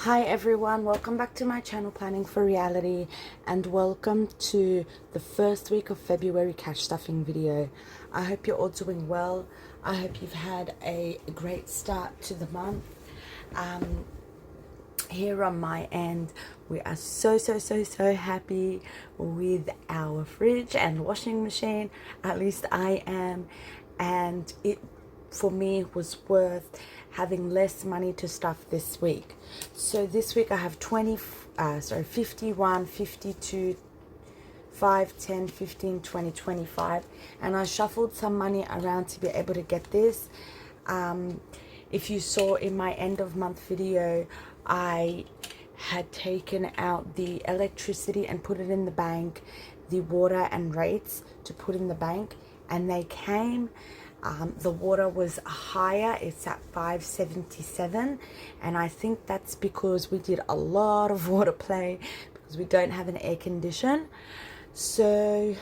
Hi everyone, welcome back to my channel Planning for Reality, and welcome to the first week of February cash stuffing video. I hope you're all doing well. I hope you've had a great start to the month. Here on my end, we are so happy with our fridge and washing machine. At least I am, and it for me was worth having less money to stuff this week. So this week I have 51, 52, 5, 10, 15, 20, 25, and I shuffled some money around to be able to get this. If you saw in my end of month video, I had taken out the electricity and put it in the bank, the water and rates to put in the bank, and they came. The water was higher, it's at 577, and I think that's because we did a lot of water play because we don't have an air condition. So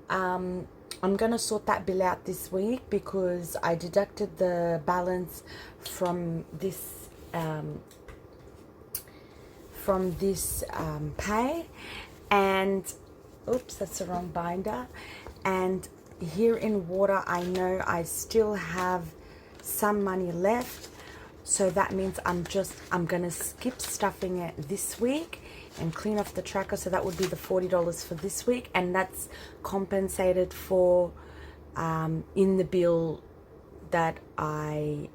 I'm gonna sort that bill out this week because I deducted the balance from this pay, and oops, that's the wrong binder. And here in water, I know I still have some money left, so that means I'm gonna skip stuffing it this week and clean off the tracker. So that would be the $40 for this week, and that's compensated for in the bill that I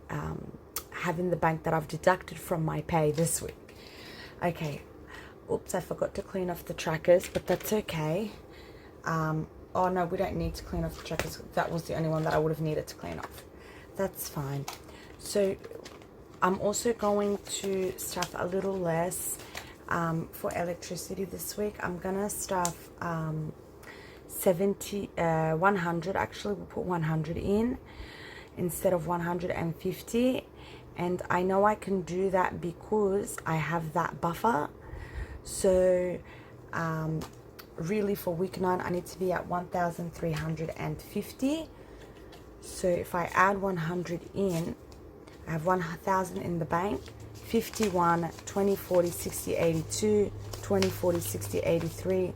have in the bank that I've deducted from my pay this week. Okay, oops, I forgot to clean off the trackers, but that's okay. Oh no, we don't need to clean off the trackers. That was the only one that I would have needed to clean off. That's fine. So I'm also going to stuff a little less for electricity this week. I'm gonna stuff 100. Actually, we'll put 100 in instead of 150. And I know I can do that because I have that buffer. So really for week 9 I need to be at 1,350. so if I add 100 in, I have 1,000 in the bank. 51, 20, 40, 60, 82, 20, 40, 60, 83,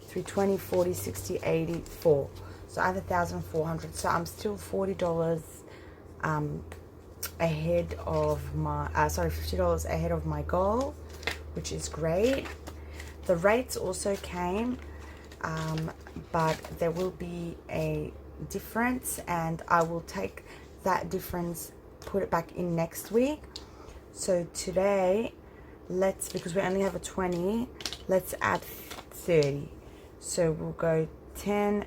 320, 40, 60, 84. So I have 1,400. So I'm still $40 ahead of my $50 ahead of my goal, which is great. The rates also came, but there will be a difference, and I will take that difference, put it back in next week. So today, because we only have a 20, let's add 30. So we'll go 10,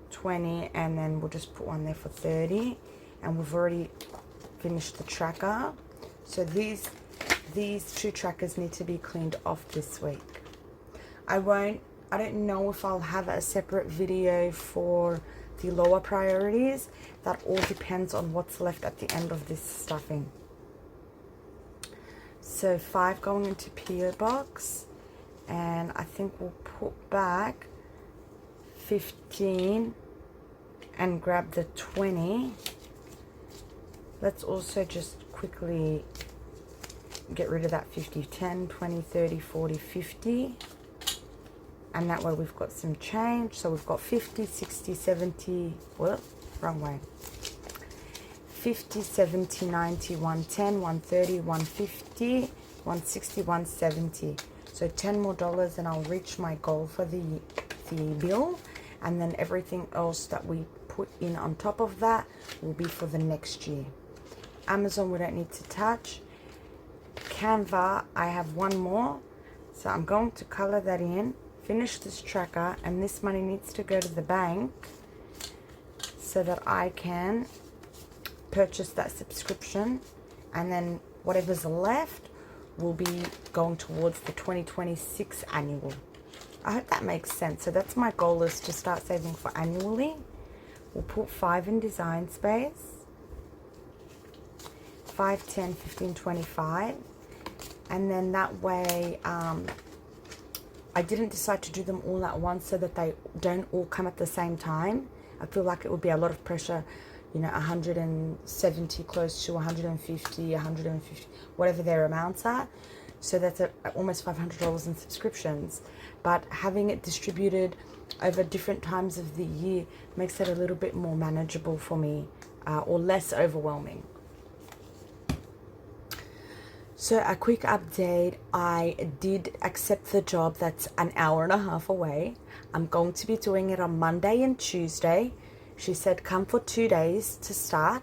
20, and then we'll just put one there for 30. And we've already finished the tracker. So these two trackers need to be cleaned off this week. I don't know if I'll have a separate video for the lower priorities. That all depends on what's left at the end of this stuffing. So 5 going into PO box, and I think we'll put back 15 and grab the 20. Let's also just quickly get rid of that 50. 10, 20, 30, 40, 50. And that way we've got some change. So we've got 50, 60, 70, well, wrong way. 50, 70, 90, 110, 130, 150, 160, 170. So $10 more and I'll reach my goal for the bill. And then everything else that we put in on top of that will be for the next year. Amazon, we don't need to touch. Canva, I have one more. So I'm going to color that in, finish this tracker, and this money needs to go to the bank so that I can purchase that subscription, and then whatever's left will be going towards the 2026 annual. I hope that makes sense. So that's my goal, is to start saving for annually. We'll put 5 in design space, 5, 10, 15, 25, and then that way I didn't decide to do them all at once so that they don't all come at the same time. I feel like it would be a lot of pressure, you know, 170 close to 150, 150, whatever their amounts are. So that's almost $500 in subscriptions. But having it distributed over different times of the year makes it a little bit more manageable for me, or less overwhelming. So a quick update, I did accept the job that's an hour and a half away. I'm going to be doing it on Monday and Tuesday. She said come for 2 days to start,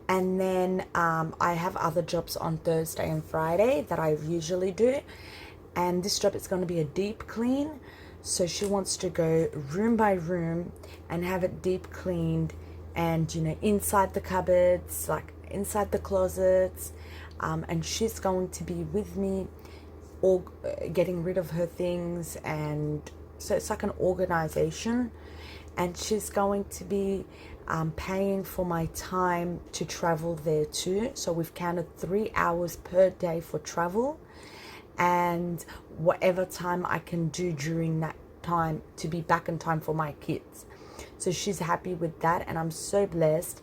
and then I have other jobs on Thursday and Friday that I usually do, and this job is going to be a deep clean. So she wants to go room by room and have it deep cleaned, and you know, inside the cupboards, like inside the closets, and she's going to be with me, or getting rid of her things, and so it's like an organization. And she's going to be paying for my time to travel there too. So we've counted 3 hours per day for travel, and whatever time I can do during that time to be back in time for my kids. So she's happy with that, and I'm so blessed.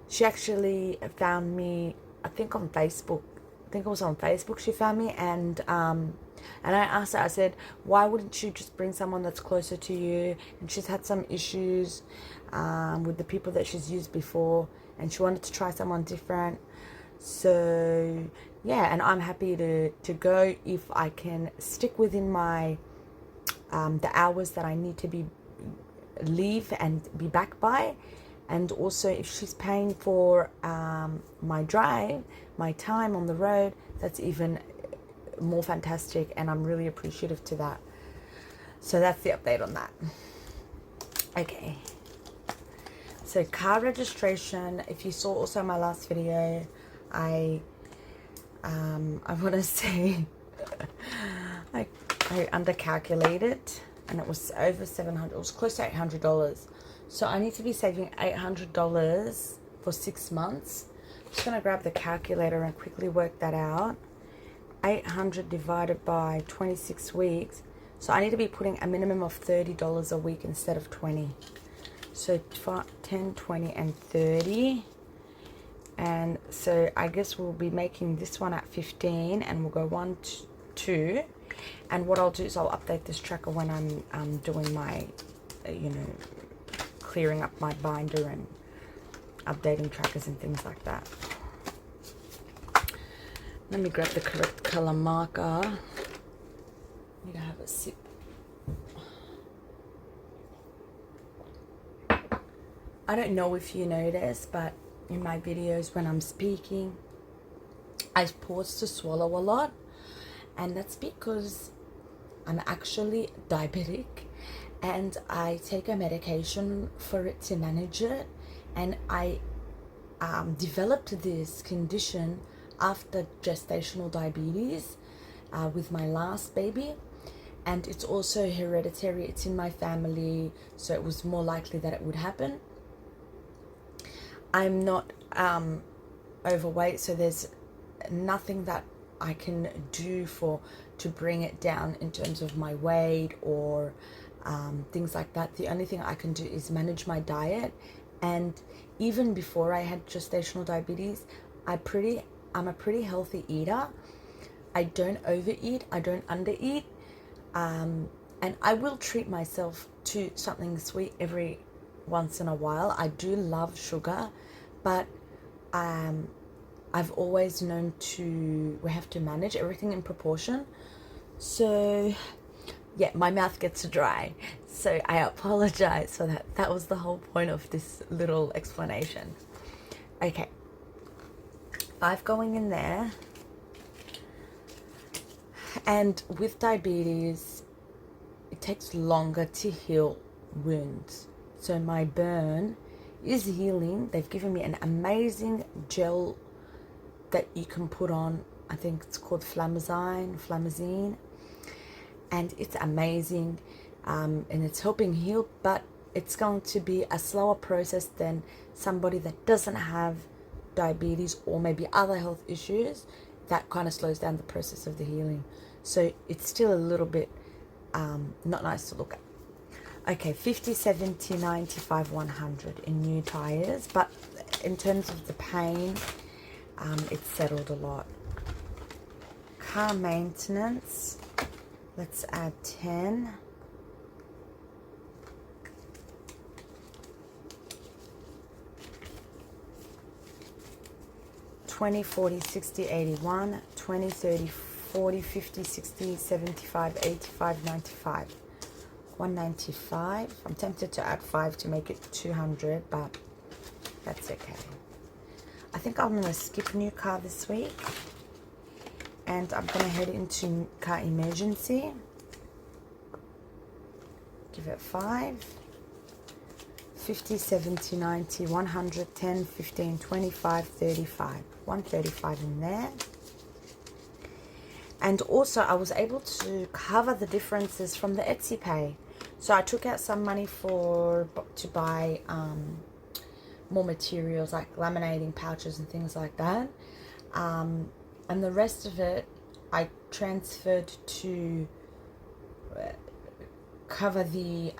She actually found me, I think on Facebook. I think it was on Facebook she found me, and I asked her, I said, why wouldn't you just bring someone that's closer to you? And she's had some issues with the people that she's used before, and she wanted to try someone different. So yeah, and I'm happy to go if I can stick within my the hours that I need to be leave and be back by. And also if she's paying for my drive, my time on the road, that's even more fantastic, and I'm really appreciative to that. So that's the update on that. Okay, so car registration, if you saw also my last video, I want to say I undercalculated, and it was over 700, it was close to $800. So I need to be saving $800 for 6 months. I'm just going to grab the calculator and quickly work that out. 800 divided by 26 weeks. So I need to be putting a minimum of $30 a week instead of 20. So 10, 20, and 30. And so I guess we'll be making this one at 15, and we'll go 1, 2. And what I'll do is I'll update this tracker when I'm doing my, you know, clearing up my binder and updating trackers and things like that. Let me grab the correct color marker. Need to have a sip. I don't know if you notice, but in my videos when I'm speaking, I pause to swallow a lot, and that's because I'm actually diabetic, and I take a medication for it to manage it, and I developed this condition after gestational diabetes with my last baby, and it's also hereditary. It's in my family, so it was more likely that it would happen. I'm not overweight, so there's nothing that I can do to bring it down in terms of my weight or things like that. The only thing I can do is manage my diet, and even before I had gestational diabetes, I'm a pretty healthy eater. I don't overeat, I don't undereat, and I will treat myself to something sweet every once in a while. I do love sugar, but I've always known we have to manage everything in proportion. So yeah, my mouth gets dry, so I apologize for that. That was the whole point of this little explanation. Okay, 5 going in there. And with diabetes, it takes longer to heal wounds. So my burn is healing. They've given me an amazing gel that you can put on. I think it's called Flamazine, and it's amazing, and it's helping heal, but it's going to be a slower process than somebody that doesn't have diabetes or maybe other health issues. That kind of slows down the process of the healing. So it's still a little bit not nice to look at. Okay, 50, 70, 95, 100 in new tires, but in terms of the pain, it's settled a lot. car maintenance, let's add 10. $20, $40, $60, $81, $20, $30, $40, $50, $60, $75, $85, $95, $195. I'm tempted to add 5 to make it 200, but that's okay. I think I'm going to skip new car this week, and I'm going to head into car emergency. Give it 5. 50, 70, 90, 100, 10, 15, 25, 35. 135 in there. And also I was able to cover the differences from the Etsy pay. So I took out some money to buy more materials like laminating pouches and things like that. And the rest of it I transferred to cover the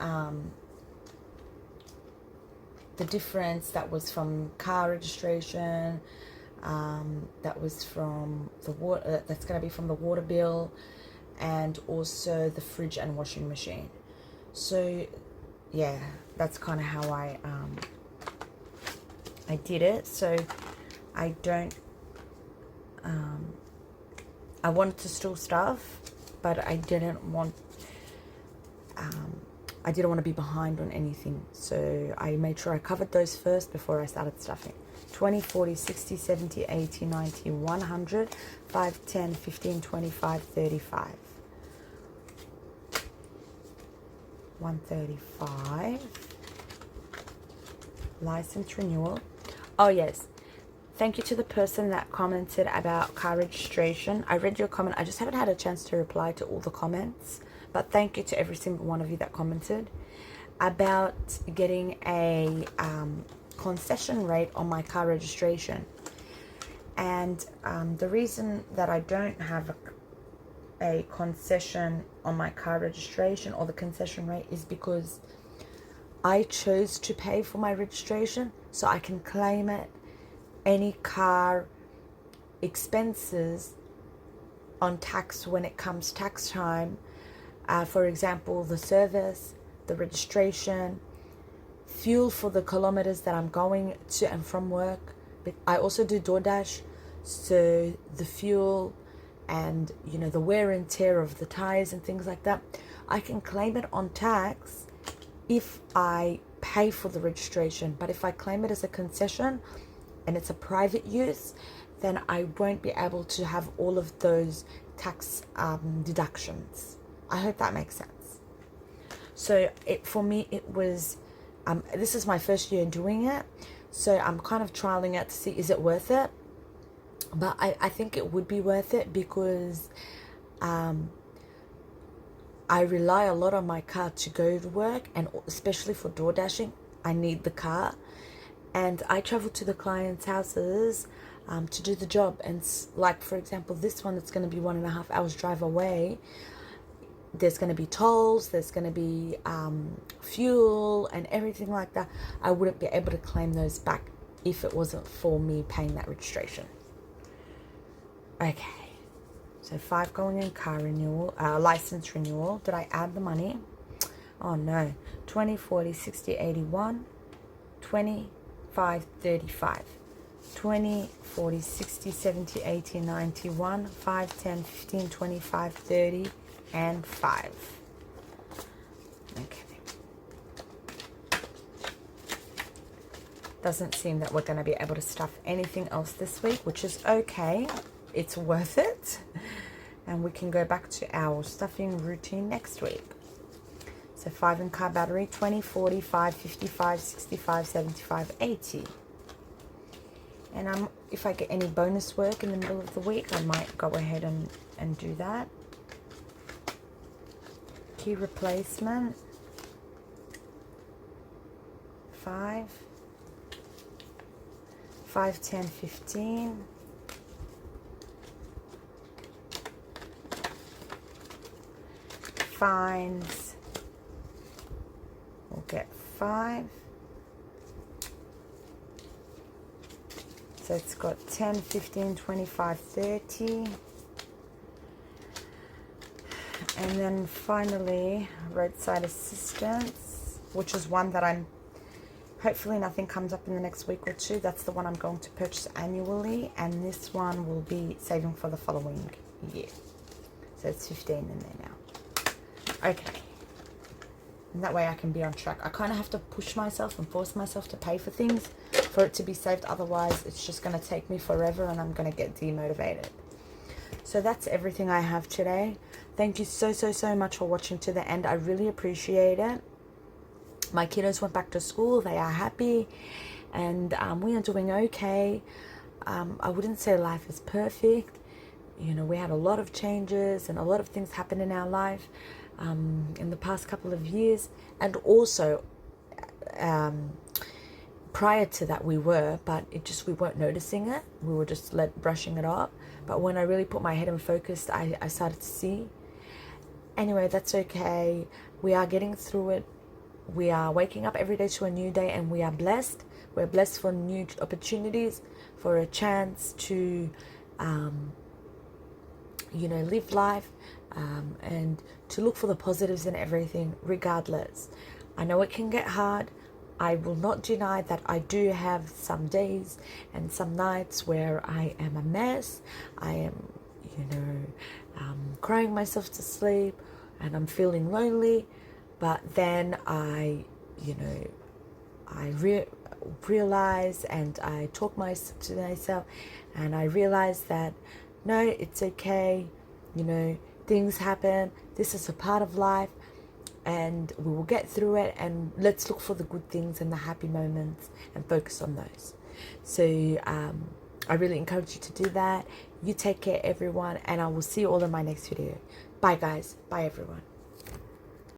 difference that was from car registration, that was from the water, that's going to be from the water bill, and also the fridge and washing machine. So yeah, that's kind of how I did it. So I don't I wanted to store stuff, but I didn't want to be behind on anything. So I made sure I covered those first before I started stuffing. 20, 40, 60, 70, 80, 90, 100, 5, 10, 15, 25, 35. 135. License renewal. Oh yes. Thank you to the person that commented about car registration. I read your comment. I just haven't had a chance to reply to all the comments. But thank you to every single one of you that commented about getting a concession rate on my car registration. And the reason that I don't have a concession on my car registration, or the concession rate, is because I chose to pay for my registration, so I can claim it, any car expenses on tax when it comes tax time. For example, the service, the registration, fuel for the kilometers that I'm going to and from work. I also do DoorDash, so the fuel and, you know, the wear and tear of the tires and things like that, I can claim it on tax if I pay for the registration. But if I claim it as a concession and it's a private use, then I won't be able to have all of those tax deductions. I hope that makes sense. So for me, it was, this is my first year doing it. So I'm kind of trialing it to see, is it worth it? But I think it would be worth it, because I rely a lot on my car to go to work, and especially for door dashing, I need the car. And I travel to the clients' houses to do the job. And like, for example, this one that's going to be 1.5 hours drive away, there's going to be tolls, there's going to be fuel and everything like that. I wouldn't be able to claim those back if it wasn't for me paying that registration. Okay, so 5 going in car renewal, license renewal. Did I add the money? Oh no. 20, 40, 60, 81, 25, 35. 20, 40, 60, 70, 80, 91, 5, 10, 15, 25, 30, and 5. Okay. Doesn't seem that we're going to be able to stuff anything else this week, which is okay. It's worth it. And we can go back to our stuffing routine next week. So 5 in car battery, 20, 45, 55, 65, 75, 80. And if I get any bonus work in the middle of the week, I might go ahead and do that. Key replacement, 5, 5, 10, 15. Fines, we'll get 5. So it's got 10, 15, 25, 30. And then finally, roadside assistance, which is one that I'm, hopefully nothing comes up in the next week or two. That's the one I'm going to purchase annually. And this one will be saving for the following year. So it's 15 in there now. Okay. And that way I can be on track. I kind of have to push myself and force myself to pay for things for it to be saved. Otherwise, it's just going to take me forever and I'm going to get demotivated. So that's everything I have today. Thank you so much for watching to the end. I really appreciate it. My kiddos went back to school. They are happy. And we are doing okay. I wouldn't say life is perfect. You know, we had a lot of changes and a lot of things happen in our life in the past couple of years. And also, prior to that we were, but we weren't noticing it. We were just brushing it off. But when I really put my head and focused, I started to see. Anyway, that's okay. We are getting through it. We are waking up every day to a new day, and we are blessed. We're blessed for new opportunities, for a chance to, live life, and to look for the positives in everything, regardless. I know it can get hard. I will not deny that I do have some days and some nights where I am a mess. I am, crying myself to sleep and I'm feeling lonely. But then I realize and I talk to myself and I realize that, no, it's okay. Things happen. This is a part of life. And we will get through it, and let's look for the good things and the happy moments and focus on those. So I really encourage you to do that. You take care, everyone, and I will see you all in my next video. Bye, guys. Bye, everyone.